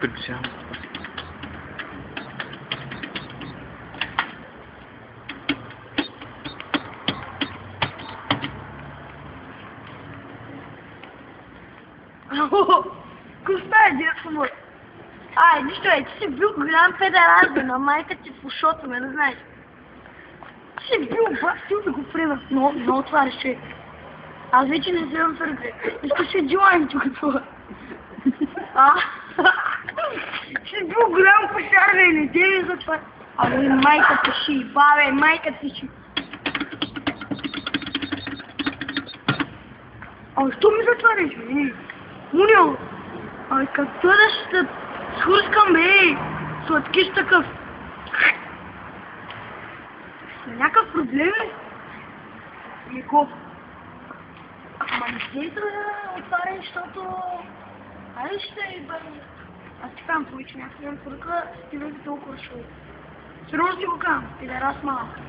Причам. Коста е детство му. Нищо ти си бил голям педераз, бе, на майка ти в ушото, бе, не знаеш. Ти си бил бастил да го приема. Много това реши. Аз вече не вземам сърце. Искаш се джилаем тук това. Ти си бил голям пашар, бе, не дели за това. Абе, майка ти ши, бабе, майка ти ши. Що ми затваряш, бе? Мунио! Като да ще схурскам, бе! Сладкиш такъв! Някакъв проблем ли? Нико! Ама не дей да отваряш, защото... Айде ще бъде... Аз ти казвам, повече някакъв поръка, ти везе толкова шоу. Сериозно ти го казвам, пидерас малък.